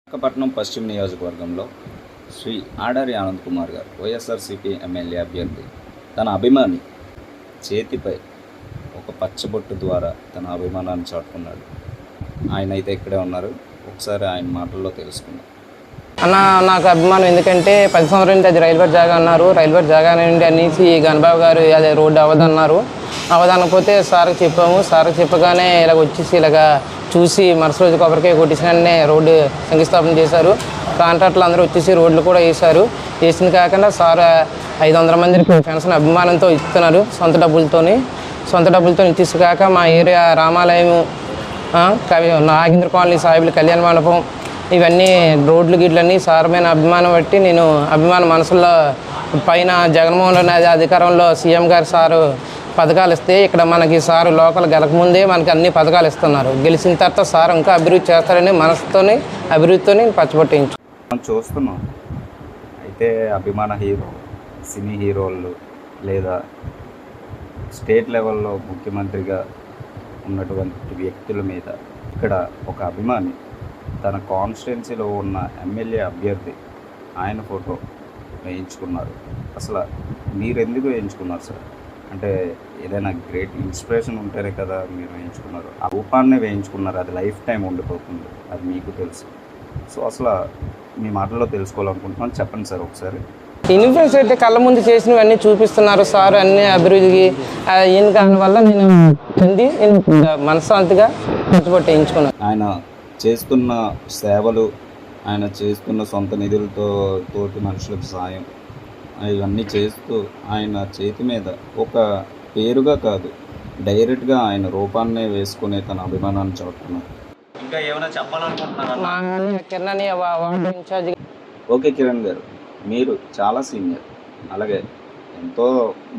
విశాఖపట్నం పశ్చిమ నియోజకవర్గంలో శ్రీ ఆడారి ఆనంద్ కుమార్ గారు వైఎస్ఆర్సీపీ ఎమ్మెల్యే అభ్యర్థి తన అభిమాని చేతిపై ఒక పచ్చబొట్టు ద్వారా తన అభిమానాన్ని చాటుకున్నాడు. ఆయన అయితే ఇక్కడే ఉన్నారు. ఒకసారి ఆయన మాటల్లో తెలుసుకుందాం. అన్న, నాకు అభిమానం ఎందుకంటే 10 సంవత్సరాల నుంచి అది రైల్వే జాగా అన్నారు. రైల్వే జాగా నుండి అనేసి గణబాబు గారు అదే రోడ్డు అవ్వదన్నారు. అవ్వదనకపోతే సార్కి చెప్పాము. సార్కి చెప్పగానే ఇలాగ వచ్చేసి ఇలాగ చూసి మరుసటి రోజు కొబ్బరికాయ కొట్టేసిననే రోడ్డు శంకుస్థాపన చేశారు. కాంట్రాక్టర్లు అందరూ వచ్చేసి రోడ్లు కూడా వేశారు. వేసింది కాకుండా సార్ 500 మందికి పెన్షన్ అభిమానంతో ఇస్తున్నారు. సొంత డబ్బులతో ఇచ్చేసి కాక మా ఏరియా రామాలయం, నాగేంద్ర కాలనీ, సాయిబుల కళ్యాణ మండపం, ఇవన్నీ రోడ్లు గిడ్లన్నీ సార్ మీద అభిమానం బట్టి నేను మనసులో పైన జగన్మోహన్ రెడ్డి అధికారంలో సీఎం గారు సారు పథకాలు ఇస్తే ఇక్కడ మనకి సారు లోకల్ గెలకముందే మనకి అన్ని పథకాలు ఇస్తున్నారు. గెలిచిన తర్వాత సార్ ఇంకా అభివృద్ధి చేస్తారని మనసుతోని అభివృద్ధితోని పచ్చబొట్టించు మనం చూస్తున్నాం. అయితే అభిమాన హీరో, సినీ హీరోలు లేదా స్టేట్ లెవెల్లో ముఖ్యమంత్రిగా ఉన్నటువంటి వ్యక్తుల మీద ఇక్కడ ఒక అభిమాని తన కాన్స్టిట్యున్సీలో ఉన్న ఎమ్మెల్యే అభ్యర్థి ఆయన ఫోటో వేయించుకున్నారు. అసలు మీరు ఎందుకు వేయించుకున్నారు సార్? అంటే ఏదైనా గ్రేట్ ఇన్స్పిరేషన్ ఉంటేనే కదా మీరు వేయించుకున్నారు. ఆ రూపాన్నే వేయించుకున్నారు. అది లైఫ్ టైం ఉండిపోతుంది, అది మీకు తెలుసు. సో అసలు మీ మాటల్లో తెలుసుకోవాలనుకుంటున్నాను, చెప్పండి సార్ ఒకసారి. ఇన్ఫ్లుయెన్స్ అయితే కళ్ళ ముందు చేసినవన్నీ చూపిస్తున్నారు సార్, అన్ని అభివృద్ధికి ఈయన కారణం వల్ల నేను మనశ్శాంతిగా పచ్చబొట్టించుకున్నాను. ఆయన చేస్తున్న సేవలు, ఆయన చేస్తున్న సొంత నిధులతో తోటి మనుషులకు సాయం, ఇవన్నీ చేస్తూ ఆయన చేతి మీద ఒక పేరుగా కాదు, డైరెక్ట్గా ఆయన రూపాన్నే వేసుకునే తన అభిమానాన్ని చాటుకున్నారు. ఇంకా ఏమైనా చెప్పాలనుకుంటున్నారా? కిరణ్ ఇన్ఛార్జ్. ఓకే కిరణ్ గారు, మీరు చాలా సీనియర్, అలాగే ఎంతో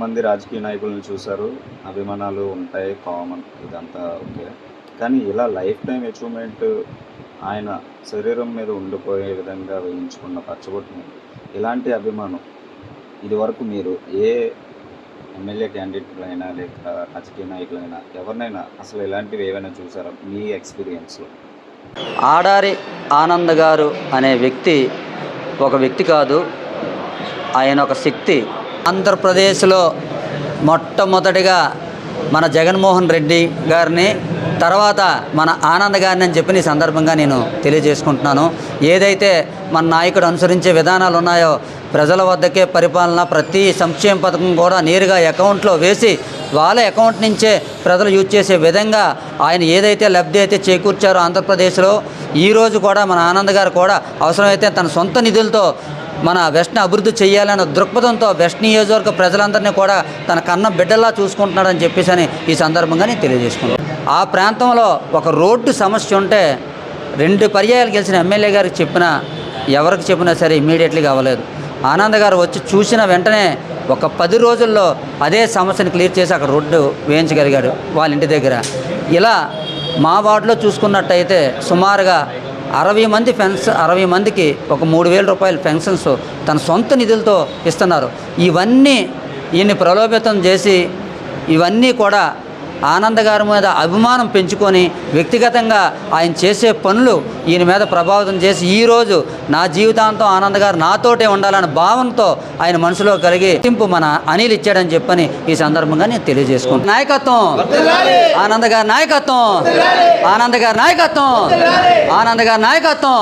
మంది రాజకీయ నాయకులను చూశారు, అభిమానాలు ఉంటాయి, కామన్, ఇదంతా ఓకే. కానీ ఇలా లైఫ్ టైం అచీవ్మెంట్ ఆయన శరీరం మీద ఉండిపోయే విధంగా వేయించుకున్న పచ్చబొట్టుని, ఇలాంటి అభిమానం ఇదివరకు మీరు ఏ ఎమ్మెల్యే క్యాండిడేట్లైనా లేక రాజకీయ నాయకులైనా ఎవరినైనా అసలు ఇలాంటివి ఏవైనా చూసారా మీ ఎక్స్పీరియన్స్లో? ఆడారి ఆనంద్ గారు అనే వ్యక్తి ఒక వ్యక్తి కాదు, ఆయన ఒక శక్తి. ఆంధ్రప్రదేశ్లో మొట్టమొదటిగా మన జగన్మోహన్ రెడ్డి గారిని, తర్వాత మన ఆనంద్ గారిని అని చెప్పి ఈ సందర్భంగా నేను తెలియజేసుకుంటున్నాను. ఏదైతే మన నాయకుడు అనుసరించే విధానాలు ఉన్నాయో, ప్రజల వద్దకే పరిపాలన, ప్రతి సంక్షేమ పథకం కూడా నేరుగా అకౌంట్లో వేసి వాళ్ళ అకౌంట్ నుంచే ప్రజలు యూజ్ చేసే విధంగా ఆయన ఏదైతే లబ్ధి అయితే చేకూర్చారో ఆంధ్రప్రదేశ్లో, ఈరోజు కూడా మన ఆనంద్ గారు కూడా అవసరమైతే తన సొంత నిధులతో మన వెస్ట్ని అభివృద్ధి చేయాలన్న దృక్పథంతో వెస్ట్ నియోజకవర్గ ప్రజలందరినీ కూడా తన కన్న బిడ్డలా చూసుకుంటున్నాడని చెప్పేసి అని ఈ సందర్భంగా నేను తెలియజేసుకున్నాను. ఆ ప్రాంతంలో ఒక రోడ్డు సమస్య ఉంటే 2 పర్యాయాలు గెలిచిన ఎమ్మెల్యే గారికి చెప్పినా, ఎవరికి చెప్పినా సరే ఇమ్మీడియట్లీగా అవ్వలేదు. ఆనంద్ గారు వచ్చి చూసిన వెంటనే ఒక 10 రోజుల్లో అదే సమస్యను క్లియర్ చేసి అక్కడ రోడ్డు వేయించగలిగాడు వాళ్ళ ఇంటి దగ్గర. ఇలా మా వార్డులో చూసుకున్నట్టయితే సుమారుగా 60 మందికి ఒక 3,000 రూపాయల పెన్షన్స్ తన సొంత నిధులతో ఇస్తున్నారు. ఇవన్నీ ఈయన్ని ప్రలోభితం చేసి ఇవన్నీ కూడా ఆనంద్ గారి మీద అభిమానం పెంచుకొని వ్యక్తిగతంగా ఆయన చేసే పనులు ఈయన మీద ప్రభావితం చేసి ఈరోజు నా జీవితాంతం ఆనంద్ గారు నాతోటే ఉండాలనే భావనతో ఆయన మనసులో కలిగి తింపు మన అనిల్ ఇచ్చాడని చెప్పని ఈ సందర్భంగా నేను తెలియజేసుకుంటాను. నాయకత్వం, ఆనంద్ గారి నాయకత్వం, ఆనంద్ గారి నాయకత్వం, ఆనంద్ గారి నాయకత్వం.